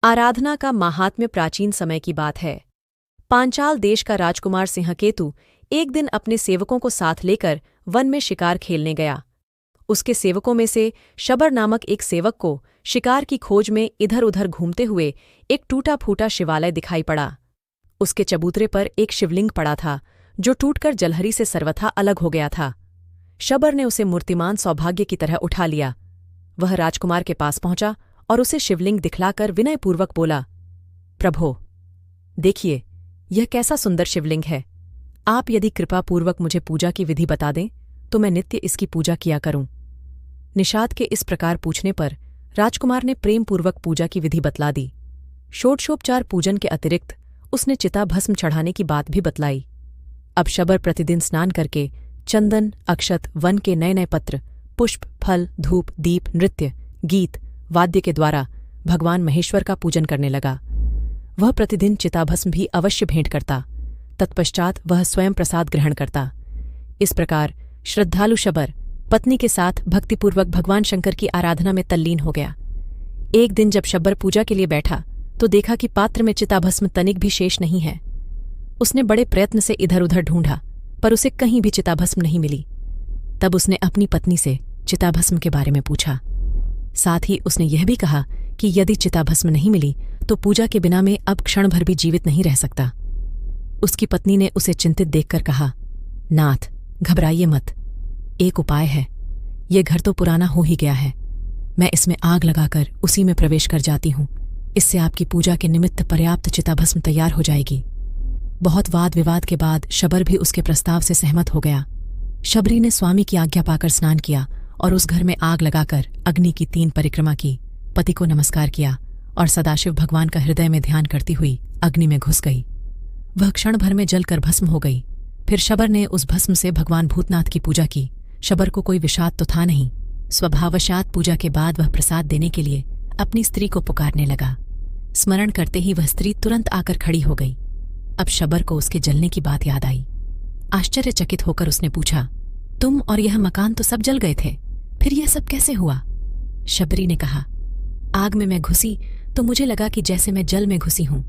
आराधना का माहात्म्य प्राचीन समय की बात है। पांचाल देश का राजकुमार सिंहकेतु एक दिन अपने सेवकों को साथ लेकर वन में शिकार खेलने गया। उसके सेवकों में से शबर नामक एक सेवक को शिकार की खोज में इधर-उधर घूमते हुए एक टूटा-फूटा शिवालय दिखाई पड़ा। उसके चबूतरे पर एक शिवलिंग पड़ा था, जो टूटकर जलहरी से सर्वथा अलग हो गया था। शबर ने उसे मूर्तिमान सौभाग्य की तरह उठा लिया। वह राजकुमार के पास पहुंचा और उसे शिवलिंग दिखलाकर विनयपूर्वक बोला, प्रभो, देखिए, यह कैसा सुंदर शिवलिंग है। आप यदि कृपापूर्वक मुझे पूजा की विधि बता दें तो मैं नित्य इसकी पूजा किया करूं। निषाद के इस प्रकार पूछने पर राजकुमार ने प्रेमपूर्वक पूजा की विधि बतला दी। षोडशोपचार पूजन के अतिरिक्त उसने चिता भस्म चढ़ाने की बात भी बतलाई। अब शबर प्रतिदिन स्नान करके चंदन, अक्षत, वन के नए नए पत्र, पुष्प, फल, धूप, दीप, नृत्य, गीत, वाद्य के द्वारा भगवान महेश्वर का पूजन करने लगा। वह प्रतिदिन चिताभस्म भी अवश्य भेंट करता। तत्पश्चात वह स्वयं प्रसाद ग्रहण करता। इस प्रकार श्रद्धालु शबर पत्नी के साथ भक्तिपूर्वक भगवान शंकर की आराधना में तल्लीन हो गया। एक दिन जब शबर पूजा के लिए बैठा तो देखा कि पात्र में चिताभस्म तनिक भी शेष नहीं है। उसने बड़े प्रयत्न से इधर-उधर ढूंढा, पर उसे कहीं भी चिताभस्म नहीं मिली। तब उसने अपनी पत्नी से चिताभस्म के बारे में पूछा। साथ ही उसने यह भी कहा कि यदि चिताभस्म नहीं मिली तो पूजा के बिना में अब क्षण भर भी जीवित नहीं रह सकता। उसकी पत्नी ने उसे चिंतित देखकर कहा, नाथ, घबराइए मत, एक उपाय है। ये घर तो पुराना हो ही गया है। मैं इसमें आग लगाकर उसी में प्रवेश कर जाती हूँ। इससे आपकी पूजा के निमित्त पर्याप्त चिताभस्म तैयार हो जाएगी। बहुत वाद विवाद के बाद शबर भी उसके प्रस्ताव से सहमत हो गया। शबरी ने स्वामी की आज्ञा पाकर स्नान किया और उस घर में आग लगाकर अग्नि की 3 परिक्रमा की, पति को नमस्कार किया और सदाशिव भगवान का हृदय में ध्यान करती हुई अग्नि में घुस गई। वह क्षण भर में जलकर भस्म हो गई। फिर शबर ने उस भस्म से भगवान भूतनाथ की पूजा की। शबर को कोई विषाद तो था नहीं। स्वभावशात पूजा के बाद वह प्रसाद देने के लिए अपनी स्त्री को पुकारने लगा। स्मरण करते ही वह स्त्री तुरंत आकर खड़ी हो गई। अब शबर को उसके जलने की बात याद आई। आश्चर्यचकित होकर उसने पूछा, तुम और यह मकान तो सब जल गए थे, फिर यह सब कैसे हुआ? शबरी ने कहा, आग में मैं घुसी तो मुझे लगा कि जैसे मैं जल में घुसी हूं।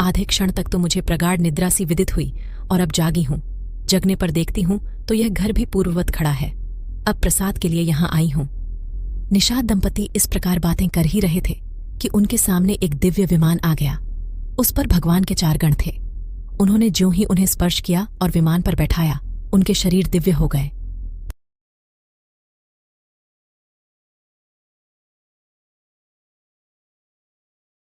आधे क्षण तक तो मुझे प्रगाढ़ निद्रा सी विदित हुई और अब जागी हूं। जगने पर देखती हूं तो यह घर भी पूर्ववत खड़ा है। अब प्रसाद के लिए यहां आई हूं। निषाद दंपति इस प्रकार बातें कर ही रहे थे कि उनके सामने एक दिव्य विमान आ गया। उस पर भगवान के 4 गण थे। उन्होंने ज्यों ही उन्हें स्पर्श किया और विमान पर बैठाया, उनके शरीर दिव्य हो गए।